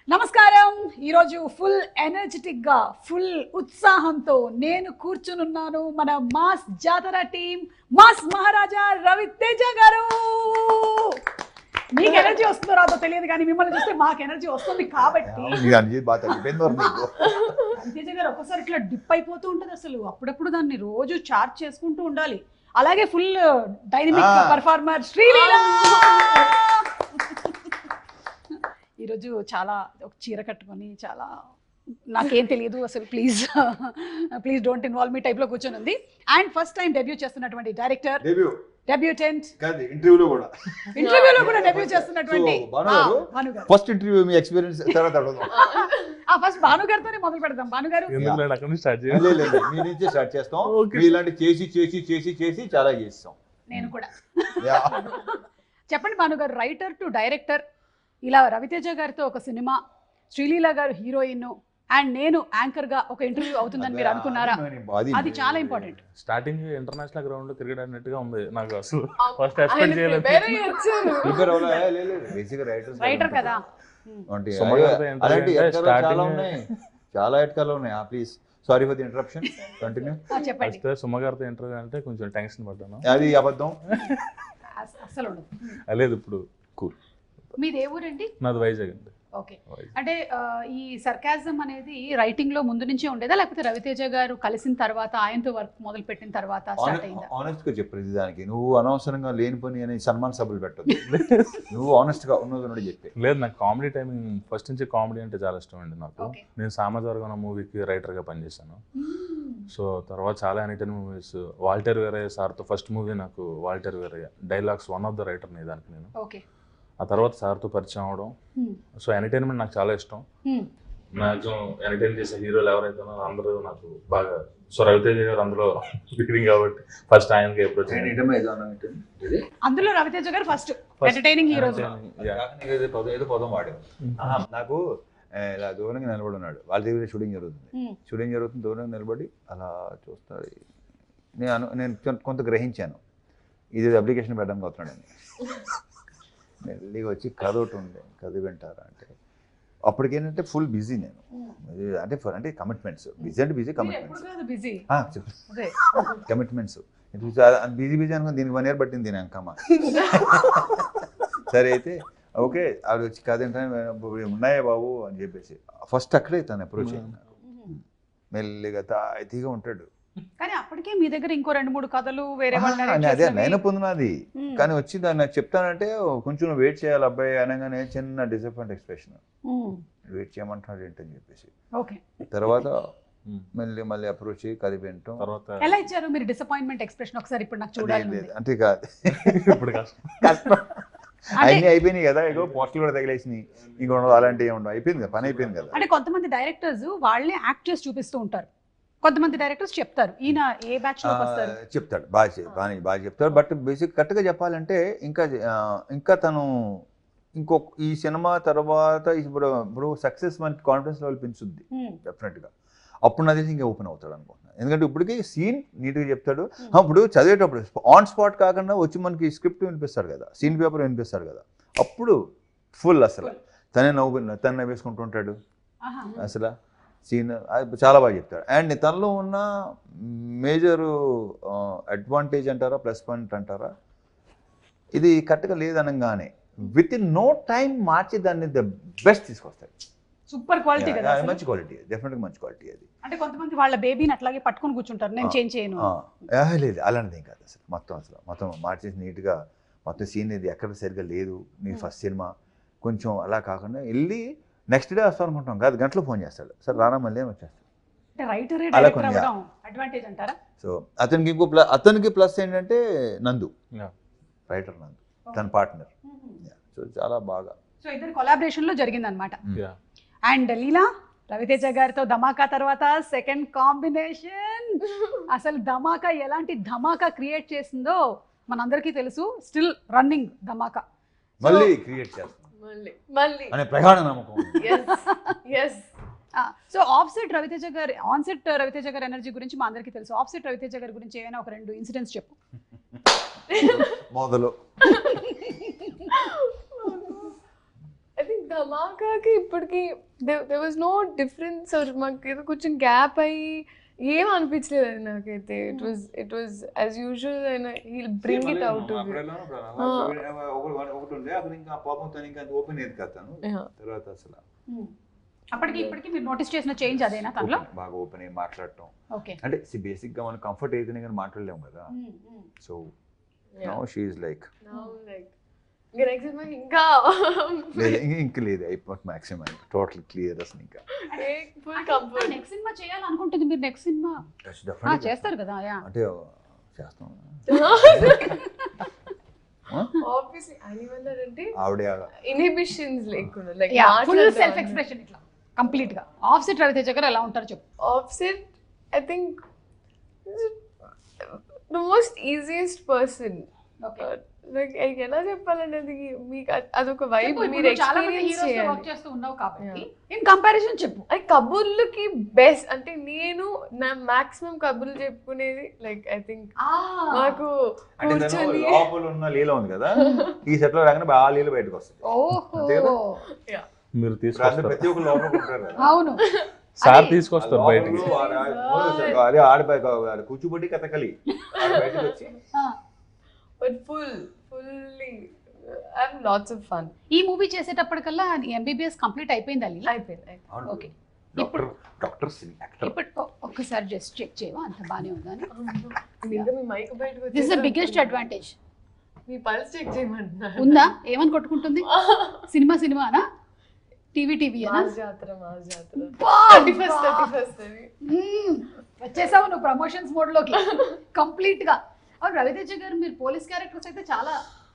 నమస్కారం. ఈరోజు full energetic గా ఫుల్ ఉత్సాహంతో నేను కూర్చునున్నాను మన మాస్ జాతర టీం మాస్ మహారాజా రవితేజ గారు. మీకు ఎనర్జీ వస్తుందో రాదో తెలియదు కానీ మిమ్మల్ని చూస్తే మాకు ఎనర్జీ వస్తుంది కాబట్టి రవితేజ గారు ఒక్కసారి ఇట్లా డిప్ అయిపోతూ ఉంటుంది. అసలు అప్పుడప్పుడు దాన్ని రోజు చార్జ్ చేసుకుంటూ ఉండాలి. అలాగే ఫుల్ డైనమిక్ పర్ఫార్మర్ శ్రీలీలా ఈరోజు చాలా ఒక చీర కట్టుకొని చాలా నాకేం తెలియదు అసలు ప్లీజ్ డోంట్ ఇన్వాల్వ్ మీ టైప్లో కూర్చొని ఉంది. అండ్ ఫస్ట్ టైం డెబ్యూ చేస్తున్నటువంటి డైరెక్టర్ డెబ్యూటెంట్ ఇంటర్వ్యూలో కూడా డెబ్యూ చేస్తున్నటువంటి ఫస్ట్ ఇంటర్వ్యూ మీ ఎక్స్పీరియన్స్ తర్వాత ఫస్ట్ భాను గారితోనే మొదలు పెడదాం. భాను గారు మీ నుంచే స్టార్ట్ చేస్తాం. ఇలాంటి చేసి చేసి చేసి చేసి చాలా చేస్తాం. నేను కూడా చెప్పండి భాను గారు, రైటర్ టు డైరెక్టర్, ఇలా రవితేజ గారితో ఒక సినిమా, శ్రీలీల గారు హీరోయిన్ అండ్ నేను యాంకర్ గా ఒక ఇంటర్వ్యూ అవుతుందని మీరు అనుకున్నారా? అది చాలా ఇంపార్టెంట్. స్టార్టింగ్ ఇంటర్నేషనల్ గ్రౌండ్ లో తిరగడానిట్టుగా ఉంది నాకు. అసలు ఫస్ట్ ఎక్స్పెక్ట్ చేయలేదు. రైటర్ కదా, చాలా ఎట్కాలు ఉన్నాయి. Please sorry for the interruption, continue. చెప్పండి. సుమగారితో ఇంటర్వ్యూ అంటే కొంచెం టెన్షన్ పడ్డాను. అది అబద్ధం అసలు లేదు. ఇప్పుడు కూల్. మీది ఏ ఊరండి? నాది వైజాగ్ అండి. ఓకే. అంటే ఈ సర్కాజం అనేది రైటింగ్ లో ముందు నుంచే ఉండేదా లేకపోతే రవితేజ గారు కలిసిన తర్వాత ఆయనతో వర్క్ మొదలు పెట్టిన తర్వాత స్టార్ట్ అయిందా? ఆనెస్ట్ గా చెప్పు. దానికి నువ్వు అనవసరంగా లేని పని అని సన్మాన సభలు పెట్టదు. నువ్వు ఆనెస్ట్ గా ఉన్నది చెప్పి. లేదు, నాకు కామెడీ టైమింగ్ ఫస్ట్ నుంచి కామెడీ అంటే చాలా ఇష్టం అండి నాకు. నేను సామాజిక మూవీకి రైటర్ గా పనిచేశాను. సో తర్వాత చాలా ఎంటర్టైన్మెంట్ మూవీస్, వాల్టర్ వేరయ్య సార్తో ఫస్ట్ మూవీ నాకు Waltair Veerayya dialogues one of the writer ని దానికి నేను. ఆ తర్వాత సార్తో పరిచయం అవడం. సో ఎంటర్టైన్మెంట్ నాకు చాలా ఇష్టం. మ్యాక్సిమం ఎంటర్టైన్ చేసే హీరోలు ఎవరైతే ఉన్నారో అందరూ నాకు బాగా. సో రవితేజ గారు అందులో బిగినింగ్ కాబట్టి ఫస్ట్ ఆయనకి అప్రోచ్. అందులో రవితేజ గారు ఫస్ట్ ఎంటర్టైనింగ్ హీరోస్. ఏదో పదం వాడారు. నాకు ఇలా దూరంగా నిలబడి ఉన్నాడు. వాళ్ళ దగ్గర షూటింగ్ జరుగుతుంది. దూరంగా నిలబడి అలా చూస్తాడు. నేను కొంత గ్రహించాను, ఇది అప్లికేషన్ పెట్టడానికి వస్తున్నాడని. మెల్లిగా వచ్చి కథ ఒకటి ఉండే, కథ వింటారా అంటే అప్పటికేంటంటే ఫుల్ బిజీ నేను. అంటే కమిట్మెంట్స్, బిజీ అంటే బిజీ, కమిట్మెంట్స్ బిజీ అనుకుని దీనికి 1 year పట్టింది నేను అంకమ్మ. సరే అయితే ఓకే, ఆవిడ వచ్చి కథ ఏంటంటే ఉన్నాయా బాబు అని చెప్పేసి ఫస్ట్ అక్కడే తను అప్రోచ్ అయ్యాను. మెల్లిగా తాయితీగా ఉంటాడు. కానీ అప్పటికే మీ దగ్గర ఇంకో 2-3 కథలు వేరే అదే లైన్ పొందినది. కానీ వచ్చి దాన్ని నాకు చెప్తానంటే కొంచెం వెయిట్ చేయాలి అబ్బాయి అనగానే చిన్న డిసప్పాయింట్ ఎక్స్ప్రెషన్. వెయిట్ చేయమంటున్నాడు ఏంటని చెప్పేసి తర్వాత మళ్ళీ అప్రోచ్ అయ్యి కథ వింటాం. ఎలా ఇచ్చారు మీరు డిసప్పాయింట్మెంట్ ఎక్స్ప్రెషన్? ఒకసారి ఇప్పుడు నాకు చూడాలి. అంటే కాదు, ఇప్పుడు కష్టం. అన్నీ అయిపోయినాయి కదా, ఏదో పోస్టులు కూడా తగిలేసినాయి, ఇంకా అలాంటివి ఉండవు. అయిపోయింది కదా, పని అయిపోయింది కదా. అంటే కొంతమంది డైరెక్టర్స్ వాళ్ళే యాక్ట్ చేసి చూపిస్తూ ఉంటారు, కొంతమంది డైరెక్టర్స్ చెప్తారు. ఈయన ఏ బ్యాచ్ లో వస్తారు? చెప్తాడు, బాగా చెప్తాడు. బట్ బేసిక్ కరెక్ట్గా చెప్పాలంటే ఇంకా తను ఈ సినిమా తర్వాత ఇప్పుడు సక్సెస్ మనకి కాన్ఫిడెన్స్ లెవెల్ పెంచుద్ది డెఫినెట్గా. అప్పుడు నా తెలిసి ఇంకా ఓపెన్ అవుతాడు అనుకుంటున్నాను. ఎందుకంటే ఇప్పటికీ సీన్ నీట్గా చెప్తాడు. ఇప్పుడు చదివేటప్పుడు ఆన్ స్పాట్ కాకుండా వచ్చి మనకి స్క్రిప్ట్ వినిపిస్తాడు కదా, సీన్ పేపర్ వినిపిస్తాడు కదా, అప్పుడు ఫుల్ అసలు తనే నవ్వేసుకుంటూ ఉంటాడు. అసలు సీన్ చాలా బాగా చెప్తాడు. అండ్ తనలో ఉన్న మేజర్ అడ్వాంటేజ్ అంటారా, ప్లస్ పాయింట్ అంటారా, ఇది కరెక్ట్గా లేదనగానే విత్ ఇన్ నో టైం మార్చి దాన్ని ద బెస్ట్ తీసుకొస్తాడు. సూపర్ క్వాలిటీ కదా, మంచి క్వాలిటీ, డెఫినెట్గా మంచి క్వాలిటీ అది. అంటే కొంతమంది వాళ్ళ బేబీని అట్లాగే పట్టుకొని కూర్చుంటారు, నేను చేంజ్ చేయను. లేదు, అలాంటిది ఏం కాదు. అసలు మొత్తం మార్చేసి నీట్గా మొత్తం సీన్ ఇది ఎక్కడ సరిగ్గా లేదు. నీ ఫస్ట్ సినిమా కొంచెం అలా కాకుండా వెళ్ళి నెక్స్ట్ డే వస్తాను అనుకుంటాం కాదు, గంటలో ఫోన్ చేస్తాడు, సార్ రానా మళ్ళీ అని వచ్చేస్తాడు. సో అతనికి ప్లస్ ఏంటంటే నందు, రైటర్ నందు తన పార్ట్నర్. సో చాలా బాగా. సో ఇద్దరు కొలాబరేషన్ లో జరిగింది అనమాట. అండ్ లీలా రవితేజ గారితో ధమాకా తర్వాత సెకండ్ కాంబినేషన్. అసలు ధమాకా ఎలాంటి ధమాకా క్రియేట్ చేసిందో మనందరికీ తెలుసు. స్టిల్ రన్నింగ్ ధమాకా మళ్ళీ క్రియేట్ చేస్తాం అనే ప్రగాఢ నమ్మకం. సో ఆఫ్ సెట్ రవితేజ గారు, ఆన్ సెట్ రవితేజ గారి ఎనర్జీ గురించి మా అందరికీ తెలుసు. ఆఫ్ సెట్ రవితేజ గారి గురించి ఏమైనా ఒక 2 ఇన్సిడెంట్స్ చెప్పు. మొదలు think ధమాకాకి ఇప్పటికి there was no difference or మాకు ఏదో కొంచెం గ్యాప్ అయ్యి ఏం అనిపించలేదు అది నాకైతే. It was as usual and he'll bring it out to ఒకటి ఉండే అక్కడ ఇంకా పాపంతో ఇంకా ఓపెన్ అయ్యేది కదా తర్వాత అసలు అప్పటికి ఇప్పటికి మీరు నోటీస్ చేసిన చేంజ్ అదేనా తనలో? బాగా ఓపెన్ అయ్యి మాట్లాడటం. ఓకే, అంటే బేసిక్ గా మనం కంఫర్ట్ అయితేనే కానీ మాట్లాడలేము కదా. So now she is like ఇంకా ఇంక లేదు అయిపోయి మాక్సిమం టోటల్ క్లియర్ అసలు ఇంకా ఫుల్ కంఫర్ట్. నెక్స్ట్ సినిమా చేయాలనుకుంటుంది మీరు? నెక్స్ట్ సినిమా చేస్తారు కదా? అంటే చేస్తాం ఆబ్వియస్లీ అనివల్లర్ అంటే ఆవిడ ఇన్హిబిషన్స్ లేకుండా లైక్ ఫుల్ సెల్ఫ్ ఎక్స్ప్రెషన్ ఇట్లా కంప్లీట్ గా. ఆఫ్సెట్ రవితేజ గారు ఎలా ఉంటారు చెప్పు? Offset I think the most easiest person. Like ఎలా చెప్పాలనేది మీకు అదొక వైబ్ మీరు ఎక్స్పీరియన్స్ చేయాలి. వర్క్ చేస్తూ ఉన్నావు కాబట్టి ఇన్ కంపారిజన్ చెప్పు. అది కబుర్లకి బెస్ట్ అంటే నేను నా మాక్సిమం కబుర్లు చెప్పుకునేది లైక్ ఐ థింక్ నాకు కూర్చొని లోపల ఉన్న లీల ఉంది కదా ఈ సెట్ లో రాగానే బాగా లీల బయటకు వస్తుంది. మీరు తీసుకొస్తారు ప్రతి ఒక్క లోపల ఉంటారు కదా. అవును, సార్ తీసుకొస్తారు బయటకి. అదే ఆడిపోయి కూర్చుబడి కథకలి బయటకు వచ్చి but fully I'm lots of fun. ఈ మూవీ చేసేటప్పటికల్లా ఎంబీబీఎస్ కంప్లీట్ అయిపోయింది అల్లి? అయిపోయింది. ఓకే, డాక్టర్ ఇప్పుడు ఒక్కసారి జస్ట్ చెక్ చేయవా అంత బానే ఉందని? ఇంకా మీ మైక్ బయటకు this is the biggest advantage. మీ పల్స్ చెక్ చేయమంటున్నా ఉందా? ఏమని కొట్టుకుంటుంది? సినిమానా టీవీ మాస్ జాతర 31st వచ్చేసావు నువ్వు ప్రమోషన్స్ మోడ్ లోకి కంప్లీట్ గా. అవును రవితేజ గారు, మీరు పోలీస్ క్యారెక్టర్స్ అయితే చాలా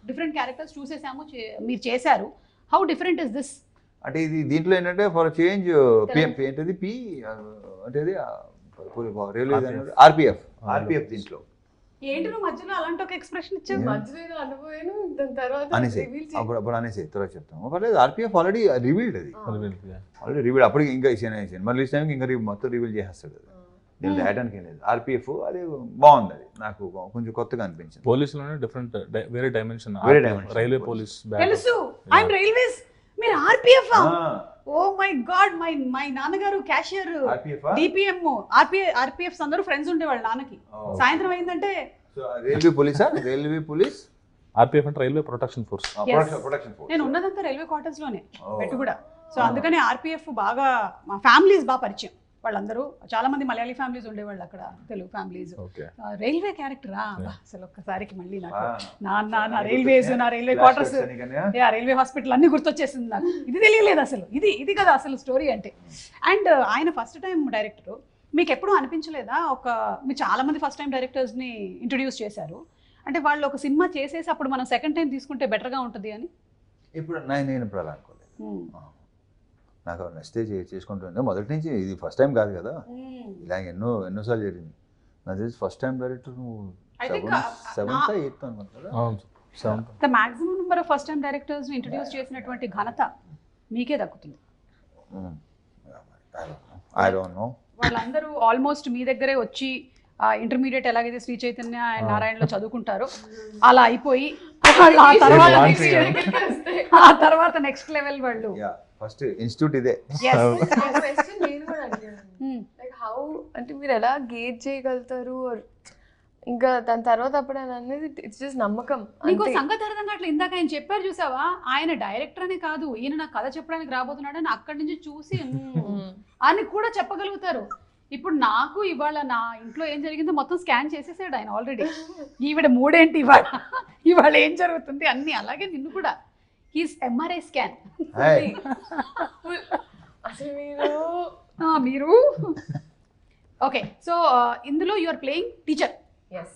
డిఫరెంట్ క్యారెక్టర్స్ చూసేసాము, మీరు చేశారు. How different is this? అంటే ఇది దీంట్లో ఏంటంటే ఫర్ చేంజ్ ఏంటది పి అంటే ఆర్పిఎఫ్ దీంట్లో ఏంటి నువ్వు మధ్యలో అలాంటి ఒక ఎక్స్ప్రెషన్ ఇచ్చావు? మధ్యలో అనుభవాను దాని తర్వాత అనేసి అప్పుడు అనేసి తర్వాత చెప్తాం. పర్లేదు ఆర్పిఎఫ్ ఆల్రెడీ రివీల్డ్ అది ఆల్రెడీ రివీల్డ్. అప్పుడు ఇంకా సినిమా రిలీజ్ టైంకి ఇంకా మొత్తం రివీల్ చేసేస్తాడు. నేను రాయడానికి ఏం లేదు. ఆర్పిఎఫ్ అది బాగుంది, అది నాకు కొంచెం కొత్తగా అనిపించింది. పోలీసులోనే డిఫరెంట్ వేరే డైమెన్షన్. రైల్వే పోలీస్ తెలుసు, ఐఎమ్ రైల్వేస్, మీరు RPF? Oh my God, my నాన్నగారు క్యాషియర్, డిపిఎం, ఆర్పిఎఫ్ అందరూ ఫ్రెండ్స్ ఉండేవాళ్ళు నాన్నకి. సాయంత్రం అయిందంటే రైల్వే పోలీస్ ఆర్పిఎఫ్ అంటే రైల్వే ప్రొటెక్షన్ ఫోర్స్. నేను ఉన్నదంతా రైల్వే క్వార్టర్స్ లోనే పెట్టు కూడా. సో అందుకని ఆర్పిఎఫ్ బాగా మా ఫ్యామిలీస్ బాగా పరిచయం. వాళ్ళందరూ చాలా మంది మలయాళీ ఫ్యామిలీస్ ఉండేవాళ్ళు అక్కడ, తెలుగు ఫ్యామిలీస్. రైల్వే క్యారెక్టరా అసలు ఒక్కసారికి మళ్ళీ నాకు నా రైల్వేస్, నా రైల్వే క్వార్టర్స్, రైల్వే హాస్పిటల్ అన్ని గుర్తొచ్చేసింది నాకు. ఇది తెలియలేదు అసలు, ఇది కదా అసలు స్టోరీ అంటే. అండ్ ఆయన ఫస్ట్ టైం డైరెక్టర్, మీకు ఎప్పుడూ అనిపించలేదా మీరు చాలా మంది ఫస్ట్ టైం డైరెక్టర్స్ని ఇంట్రొడ్యూస్ చేశారు అంటే వాళ్ళు ఒక సినిమా చేసేసి అప్పుడు మనం సెకండ్ టైం తీసుకుంటే బెటర్గా ఉంటుంది అని? ఇప్పుడు నేను ఇప్పుడు అలా అనుకోలేదు. నాకు నచ్చితే చేసుకుంటుంది మొదటి నుంచి. ఇది ఫస్ట్ టైం కాదు కదా, ఇలా ఎన్నోసార్లు జరిగింది. నాకు తెలిసి ఫస్ట్ టైం డైరెక్టర్ నువ్వు 7th 8th అనుకుంటా కదా. The maximum number of first time directors introduce చేసినటువంటి ఘనత మీకే దక్కుతుంది. ఐ డోంట్ నో, వాళ్ళందరూ ఆల్మోస్ట్ మీ దగ్గరే వచ్చి ఇంటర్మీడియట్ ఎలాగైతే శ్రీ చైతన్య అండ్ నారాయణలో చదువుకుంటారో అలా అయిపోయి ఆ తర్వాత నెక్స్ట్ లెవెల్ వాళ్ళు ఫస్ట్ ఇన్స్టిట్యూట్ ఇదే. నేను కూడా అడిగాను లైక్ హౌ అంటే మీరు ఎలా గేజ్ చేయగలుగుతారు ఇంకా దాని తర్వాత అప్పుడు అనేది ఇట్స్ జస్ట్ నమ్మకం. నీకు సంగతి అర్థం కావట్లేదు. ఇందాక ఆయన చెప్పారు చూసావా, ఆయన డైరెక్టర్ అనే కాదు ఈయన నాకు కథ చెప్పడానికి రాబోతున్నాడు అని అక్కడి నుంచి చూసి అని కూడా చెప్పగలుగుతారు. ఇప్పుడు నాకు ఇవాళ నా ఇంట్లో ఏం జరిగిందో మొత్తం స్కాన్ చేసేసాడు ఆయన ఆల్రెడీ. ఈవిడ మూడేంటి ఇవాళ ఏం జరుగుతుంది అన్ని. అలాగే నిన్ను కూడా హీస్ ఎంఆర్ఐ స్కాన్. అసలు మీరు ఓకే. సో ఇందులో you are playing teacher. yes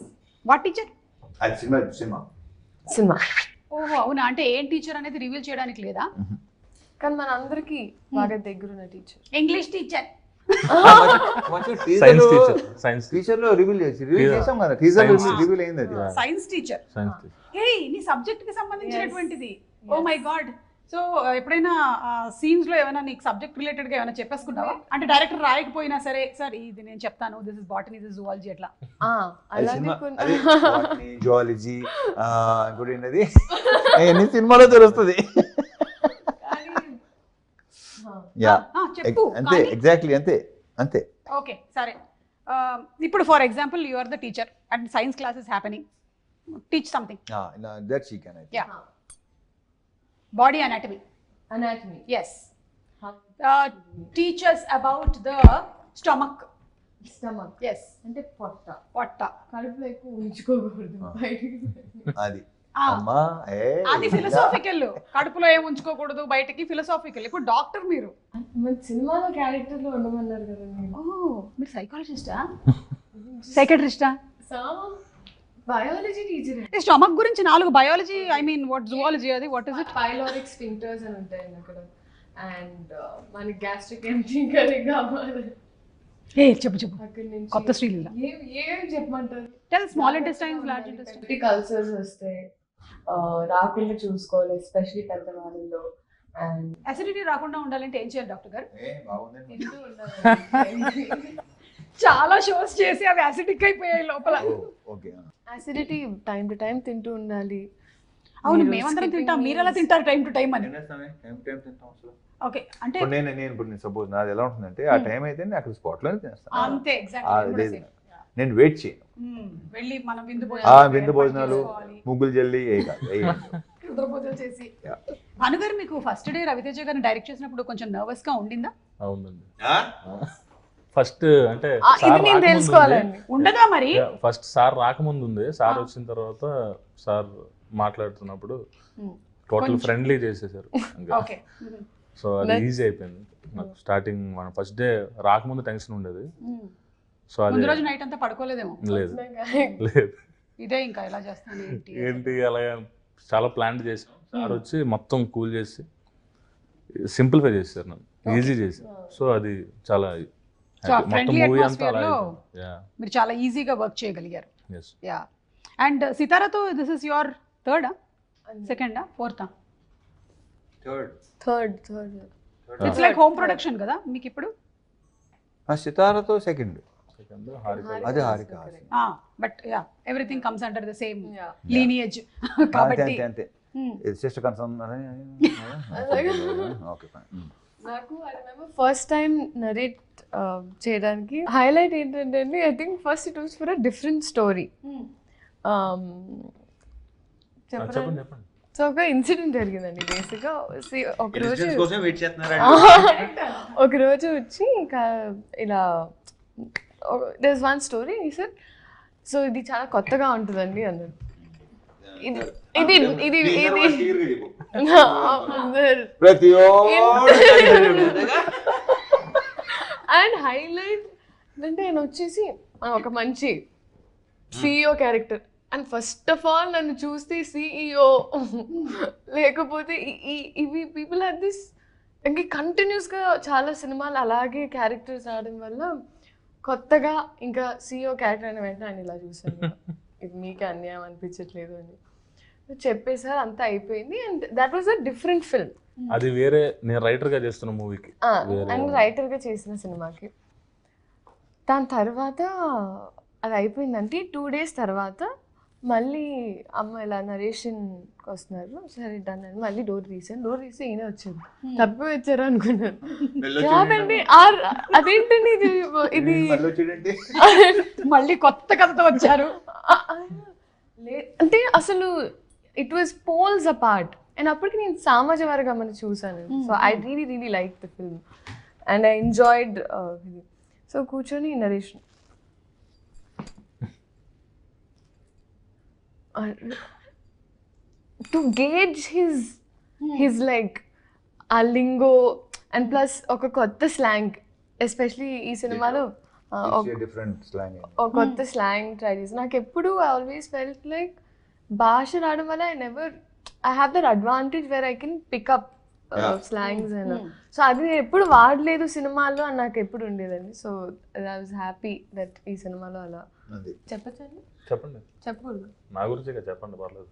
what teacher? సినిమా. ఓహో అవునా, అంటే ఏం టీచర్ అనేది రివీల్ చేయడానికి లేదా? కానీ మన అందరికి బాగా దగ్గరున్న teacher. English teacher, science teacher. Science teacher లో రివీల్ చేసాం కదా, టీచర్ రివీల్ అయింది అది. Science teacher. హే నీ సబ్జెక్ట్ కి సంబంధించినటువంటిది. Oh my God. సో ఎప్పుడైనా సీన్స్ లో ఏమైనా నీకు సబ్జెక్ట్ రిలేటెడ్ గా ఏమైనా చెప్పేసుకున్నావా? అంటే డైరెక్టర్ రాయకపోయినా సరే సార్ ఇది నేను చెప్తాను, this is botany, this is zoology అట్లా. జువాలజీ ఇంకోటి ఏంటది ఎన్ని సినిమాలో తెలుస్తుంది. యా చెప్పు అంతే ఎగ్జాక్ట్లీ అంతే ఓకే సరే ఇప్పుడు for example you are the teacher and science class is happening teach something that she can ya body anatomy Anatomy. yes teach us about the stomach Stomach. yes అంటే పొట్ట పొట్ట కడుపులో ఎక్కువ ఉంచుకోకూడదు బయటికి. అది Ah, అమ్మా అది ఫిలసాఫికల్ కడుపులో ఏం ఉంచుకోకూడదు బయటకి ఫిలసాఫికల్ ఇప్పుడు డాక్టర్ మీరు మన సినిమాలో క్యారెక్టర్ లో ఉండమన్నారు కదండి. మీరు సైకాలజిస్టా సైకాట్రిస్టా బయాలజీ టీచర్. స్టమక్ గురించి 4 biology I mean what zoology అది what is it pyloric sphincters అని ఉంటాయి అక్కడ. అండ్ మన గ్యాస్ట్రిక్ ఎంటింగ్ అని కావాలి చెప్పు అక్కడ నుంచి. కొత్త శ్రీలీల ఏం చెప్పమంటారు? Tell small intestines large intestines peptic ulcers వస్తాయి, రాకుండా చూసుకోవాలి ఎస్పెషల్లీ పెద్దవాళ్ళలో. అండ్ అసిడిటీ రాకుండా ఉండాలంటే ఏం చేయాలి డాక్టర్ గారు తింటూ ఉండాలి. చాలా షోస్ చేసి అవి అసిడిక్ అయిపోయాయి లోపల okay acidity time to time తింటూ ఉండాలి. అవును మేమందరం తింటాం మీరు ఎలా తింటారు టైం టు టైం అని ఓకే అంటే నేను సపోజ్ నాది ఎలా ఉంటుందంటే ఆ టైం అయితే నేను అక్కడ స్పాట్ లోనే తినేస్తాను అంతే ఎగ్జాక్ట్లీ నేను వెయిట్ చేయను వెళ్ళి మనం విందు భోజనాలు ముగ్గులు జల్లి రుద్రపూజలు చేసి భానుగారు మీకు ఫస్ట్ డే రవితేజ గారిని డైరెక్ట్ చేసినప్పుడు కొంచెం నర్వస్ గా ఉండిందా అవునండి. ఫస్ట్ అంటే ఇది నేను తెలుసుకోవాలండి. ఉండదా మరి ఫస్ట్ సార్ రాకముందు ఉంది, సార్ వచ్చిన తర్వాత సార్ మాట్లాడుతున్నప్పుడు టోటల్ ఫ్రెండ్లీ చేసేసారు. ఓకే సో అది ఈజీ అయిపోయింది నాకు. స్టార్టింగ్ మన ఫస్ట్ డే రాకముందు టెన్షన్ ఉండేది. సో అది ముందు రోజు నైట్ అంతా పడుకోలేదేమో లేదు లేదు ఇదే ఇంకా ఎలా చేస్తాను ఏంటి అలా చాలా ప్లాన్ చేసాం. సార్ వచ్చి మొత్తం కూల్ చేసి సింప్లిఫై చేశారు, నన్ను ఈజీ చేశారు. సో అది చాలా మొత్తం ఫ్రెండ్లీ మూవీ అంతా అట్మాస్ఫియర్ అలా లో మీరు చాలా ఈజీగా వర్క్ చేయగలిగారు. యా అండ్ సితారాతో దిస్ ఇస్ యువర్ థర్డా సెకండా ఫోర్తా third it's like home production కదా మీకు ఇప్పుడు సితారతో సెకండ్ అది Haarika but yeah everything comes under the same lineage కాబట్టి అంతే సిస్టర్ కన్సర్న్ ఓకే నాకు I remember first time narrate చేయడానికి హైలైట్ ఏంటంటే అండి, I think first it was for a different story. చెప్పండి సో ఒక ఇన్సిడెంట్ జరిగిందండి బేసిక్గా. ఒకరోజు వచ్చి ఇంకా ఇలా there's one story he said, so ఇది చాలా కొత్తగా ఉంటుందండి అన్నారు. ఇది ఇది అండ్ హైలైట్ అంటే ఆయన వచ్చేసి ఒక మంచి CEO character and first of all నన్ను చూస్తే సిఇఓ లేకపోతే ఇవి పీపుల్ హ్యావ్ దిస్ ఇంక కంటిన్యూస్గా చాలా సినిమాలు అలాగే క్యారెక్టర్స్ రావడం వల్ల కొత్తగా ఇంకా సిఇఓ క్యారెక్టర్ అయిన వెంటనే ఆయన ఇలా చూసాను, ఇది మీకే అన్యాయం అనిపించట్లేదు అని చెప్పేసారు. అంతా అయిపోయింది and that was a different film. అది వేరే నేను రైటర్ గా చేస్తున్న మూవీకి అండ్ రైటర్ గా చేసిన సినిమాకి. దాని తర్వాత అది అయిపోయిందంటే 2 days తర్వాత మళ్ళీ అమ్మ ఇలా నరేషన్కి వస్తున్నారు. సరే డన్ అని మళ్ళీ డోర్ తీసి ఈయన వచ్చారు. తప్పి వచ్చారు అనుకున్నాను. కాదండి అదేంటండి ఇది మళ్ళీ కొత్త కథతో వచ్చారు అంటే అసలు it was poles apart. And అప్పటికి నేను సామాజ వర్గం చూసాను. So I really like the film and I enjoyed. So కూర్చొని narration to gauge his like a lingo and plus ఒక కొత్త స్లాంగ్ ఎస్పెషలీ ఈ సినిమాలో ఒక కొత్త స్లాంగ్ ట్రై చేసి నాకు ఎప్పుడు ఐ ఆల్వేస్ ఫెల్ట్ లైక్ భాష రావడం వల్ల I have that advantage where I can pick up slangs and so అది నేను ఎప్పుడు వాడలేదు సినిమాల్లో అని నాకు ఎప్పుడు ఉండేదండి. So I was happy that ఈ సినిమాలో అలా చెప్పచ్చండి. చెప్పండి చెప్పకూడదు నా గురించి చెప్పండి పర్లేదు.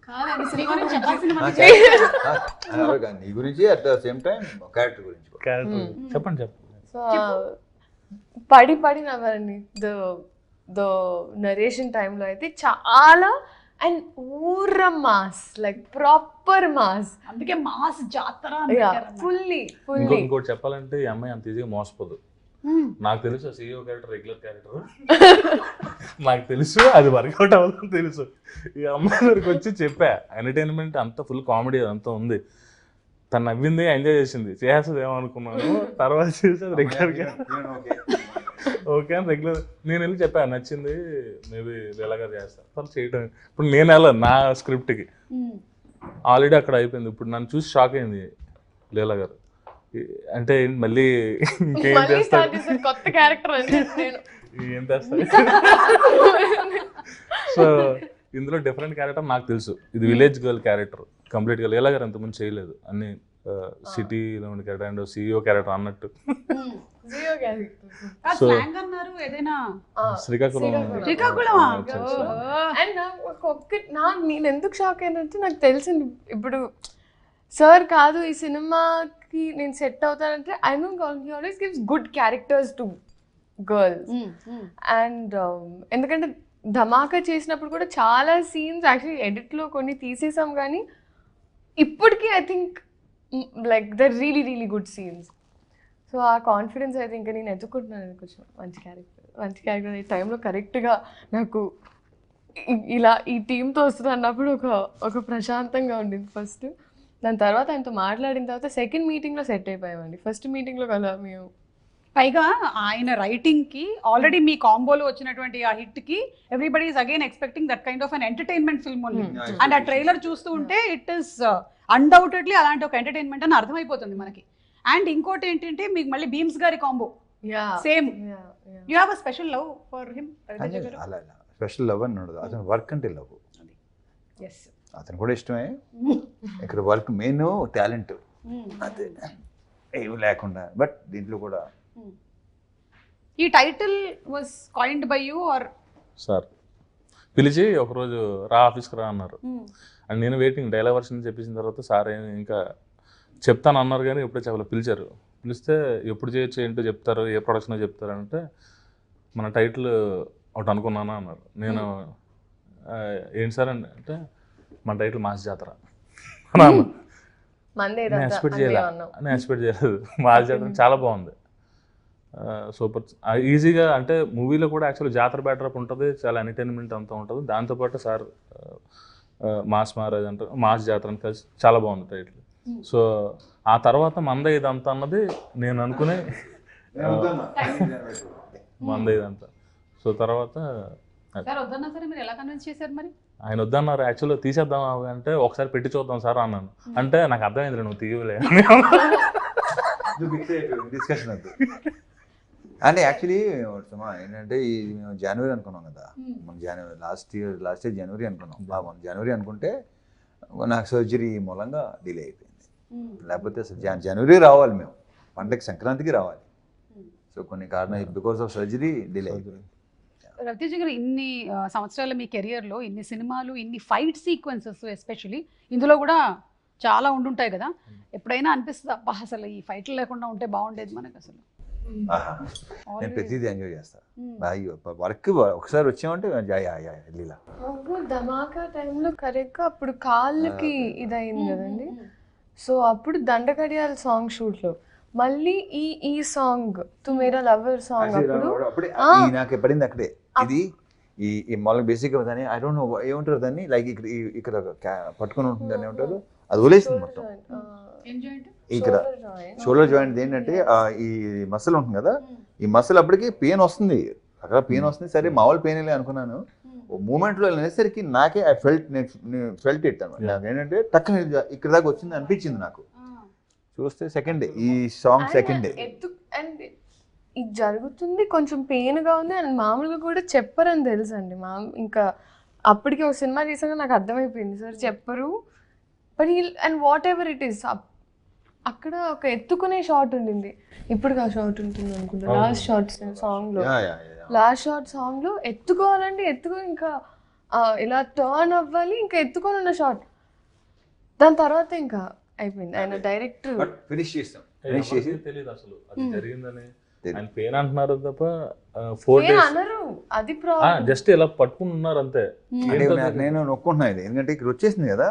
నీ గురించి at the same time character గురించి చెప్పండి. సో పడి నవ్వారండి ద నరేషన్ టైంలో అయితే చాలా అండ్ ఊర మాస్, లైక్ ప్రాపర్ మాస్. అందుకే మాస్ జాతర ఫుల్లీ ఇంకోటి చెప్పాలంటే ఈ అమ్మాయి అంత ఈజీగా మోసపోదు. నాకు తెలుసు CEO క్యారెక్టర్ రెగ్యులర్ క్యారెక్టర్, నాకు తెలుసు అది వర్కౌట్ అవ్వదని తెలుసు. ఈ అమ్మాయి దగ్గరికి వచ్చి చెప్పా ఎంటర్టైన్మెంట్ అంతా ఫుల్ కామెడీ అంతా ఉంది, తను నవ్వింది ఎంజాయ్ చేసింది, చేస్తుంది ఏమనుకున్నాను. తర్వాత చేసేది రెగ్యులర్ ఓకే అని రెగ్యులర్ నేను వెళ్ళి చెప్పాను నచ్చింది మేబీ లీలాగా చేస్తాను తను చేయటం. ఇప్పుడు నేను వెళ్ళాను నా స్క్రిప్ట్కి, ఆల్రెడీ అక్కడ అయిపోయింది. ఇప్పుడు నన్ను చూసి షాక్ అయింది లీలా గారు, అంటే మళ్ళీ ఇంకేం చేస్తారు, కొత్త క్యారెక్టర్ ఏం చేస్తారు. సో ఇందులో డిఫరెంట్ క్యారెక్టర్ నాకు తెలుసు, ఇది విలేజ్ గర్ల్ క్యారెక్టర్ కంప్లీట్గా. లీలా గారు అంతకుముందు చేయలేదు, అన్ని సిటీలో ఉండే క్యారెక్టర్ అండ్ CEO క్యారెక్టర్ అన్నట్టు. సో శ్రీకాకుళం అండ్ నేను ఎందుకు షాక్ అయినంటే నాకు తెలిసింది ఇప్పుడు సార్ కాదు ఈ సినిమాకి నేను సెట్ అవుతానంటే I know he always gives good characters to girls. And ఎందుకంటే ధమాకా చేసినప్పుడు కూడా చాలా సీన్స్ యాక్చువల్లీ ఎడిట్లో కొన్ని తీసేసాం, కానీ ఇప్పటికీ I think like the really good scenes. So ఆ కాన్ఫిడెన్స్ అయితే ఇంకా నేను ఎత్తుకుంటున్నాను కొంచెం మంచి క్యారెక్టర్ ఈ టైంలో కరెక్ట్గా నాకు ఇలా ఈ టీంతో వస్తుంది అన్నప్పుడు ఒక ప్రశాంతంగా ఉండింది ఫస్ట్. దాని తర్వాత ఆయనతో మాట్లాడిన తర్వాత సెకండ్ మీటింగ్లో సెట్ అయిపోయామండి. ఫస్ట్ మీటింగ్లో కదా మేము పైగా ఆయన రైటింగ్కి ఆల్రెడీ మీ కాంబోలో వచ్చినటువంటి ఆ హిట్కి everybody is again expecting that kind of an entertainment film only. And ఆ ట్రైలర్ చూస్తూ ఉంటే ఇట్ ఈస్ అన్డౌటెడ్లీ అలాంటి ఒక ఎంటర్టైన్మెంట్ అని అర్థమైపోతుంది మనకి. అండ్ ఇంకోటి ఏంటంటే మీకు మళ్ళీ భీమ్స్ గారి combo same, you have a special love for him. అలా స్పెషల్ లవ్ అని ఉండదు, అతను వర్క్ అంటే లవ్. అతను కూడా ఇష్టమే, ఇక్కడ వర్క్ మెయిన్ టాలెంట్ అదే ఏమి లేకుండా. బట్ దీంట్లో కూడా ఈ title was coined by you are sir పిలిచి ఒకరోజు రా ఆఫీస్కి రా అన్నారు. అండ్ నేను వెయిటింగ్ డైలాగ్ వర్షన్ చెప్పేసిన తర్వాత సార్ ఇంకా చెప్తాను అన్నారు, కానీ ఎప్పుడే చెప్పలేదు. పిలిచారు, పిలిస్తే ఎప్పుడు చేయొచ్చు ఏంటో చెప్తారు, ఏ ప్రొడక్షన్ చెప్తారు అంటే మన టైటిల్ ఒకటి అనుకున్నానా అన్నారు. నేను ఏంటి సార్ అంటే మన టైటిల్ మాస్ జాతర నేను ఎక్స్పెక్ట్ చేయలేదు. మాస్ జాతర చాలా బాగుంది, సూపర్ ఈజీగా. అంటే మూవీలో కూడా యాక్చువల్లీ జాతర బ్యాటరప్ ఉంటుంది, చాలా ఎంటర్టైన్మెంట్ అంతా ఉంటుంది. దాంతోపాటు సార్ మాస్ మహారాజ్ అంటారు, మాస్ జాతర అని కలిసి చాలా బాగుంది టైటిల్. సో ఆ తర్వాత మంద ఇదంతా అన్నది నేను అనుకునే మంద ఇదంతా. సో తర్వాత ఆయన వద్దన్నారు, యాక్చువల్గా తీసేద్దాం అంటే ఒకసారి పెట్టి చూద్దాం సార్ అన్నాను. అంటే నాకు అర్థమైంది నువ్వు తీయలే డిస్కషన్ వద్దు అంటే యాక్చువల్లీ ఏంటంటే ఈ మేము జనవరి అనుకున్నాం కదా, మనం జనవరి లాస్ట్ ఇయర్ జనవరి అనుకున్నాం. మనం జనవరి అనుకుంటే నాకు సర్జరీ మూలంగా డిలే అయిపోయింది. లేకపోతే అసలు జనవరి రావాలి, మేము పండగ సంక్రాంతికి రావాలి. సో కొన్ని కారణాలు బికాస్ ఆఫ్ సర్జరీ డిలే అయిపోయింది. రవితేజ గారు ఇన్ని సంవత్సరాల మీ కెరియర్లో ఇన్ని సినిమాలు, ఇన్ని ఫైట్ సీక్వెన్సెస్ ఎస్పెషలీ ఇందులో కూడా చాలా ఉండుంటాయి కదా, ఎప్పుడైనా అనిపిస్తుంది అబ్బా అసలు ఈ ఫైట్లు లేకుండా ఉంటే బాగుండేది మనకు అసలు? నేను ప్రతిదీ ఎంజాయ్ చేస్తాను. వర్క్ ఒకసారి వచ్చామంటే లీలా ధమాకా టైంలో కరెక్ట్గా అప్పుడు కాళ్ళకి ఇదయింది కదండి. సో అప్పుడు దండకడియాల సాంగ్ షూట్లో మళ్ళీ ఈ సాంగ్ తుమేరా లవర్ సాంగ్ అప్పుడు నాకు పడింది అక్కడే. ఇది ఈ మామూలుగా బేసిక్గా దాన్ని ఐ డోంట్ నో ఏమంటారు దాన్ని, లైక్ ఇక్కడ పట్టుకొని ఉంటుంది అని ఏమంటారు, అది వదిలేసింది మొత్తం. ఇక్కడ షోల్డర్ జాయింట్ ఏంటంటే ఈ మసిల్ ఉంటుంది కదా, ఈ మసిల్ అప్పటికి పెయిన్ వస్తుంది, అక్కడ పెయిన్ వస్తుంది. సరే మామూలు పెయిన్ లే అనుకున్నాను. మూమెంట్లో వెళ్ళేసరికి నాకే ఐ ఫెల్ట్ ఇట్ అనమాట. నాకు ఏంటంటే టక్కున ఇక్కడ దాకా వచ్చింది అనిపించింది నాకు. చూస్తే సెకండ్ డే ఈ సాంగ్ సెకండ్ డే అండ్ ఇది జరుగుతుంది, కొంచెం పెయిన్గా ఉంది. అండ్ మామూలుగా కూడా చెప్పరని తెలుసు అండి. ఇంకా అప్పటికి ఒక సినిమా చేసాక నాకు అర్థమైపోయింది సార్ చెప్పరు. But and what ever it is అక్కడ ఒక ఎత్తుకునే షాట్ ఉండింది. ఇప్పుడు ఆ షాట్ ఉంటుంది అనుకుంటా, లాస్ట్ షార్ట్ సాంగ్లో ఎత్తుకోవాలంటే ఇంకా ఇలా టర్న్ అవ్వాలి, ఇంకా ఎత్తుకొని ఉన్న షాట్. దాని తర్వాత ఇంకా అయిపోయింది. ఆయన డైరెక్టర్ ఫినిష్ చేస్తాం తెలియదు అసలు అది జరిగిందని. ఆయన పెయిన్ అంటున్నారు తప్ప 4 నేను days అనరు, అది ప్రాబ్లం. జస్ట్ ఇలా పట్టుకుని ఉన్నారు అంతే. అంటే నేను నొక్కుంటున్నా ఇది, ఎందుకంటే ఇక్కడ వచ్చేసింది కదా.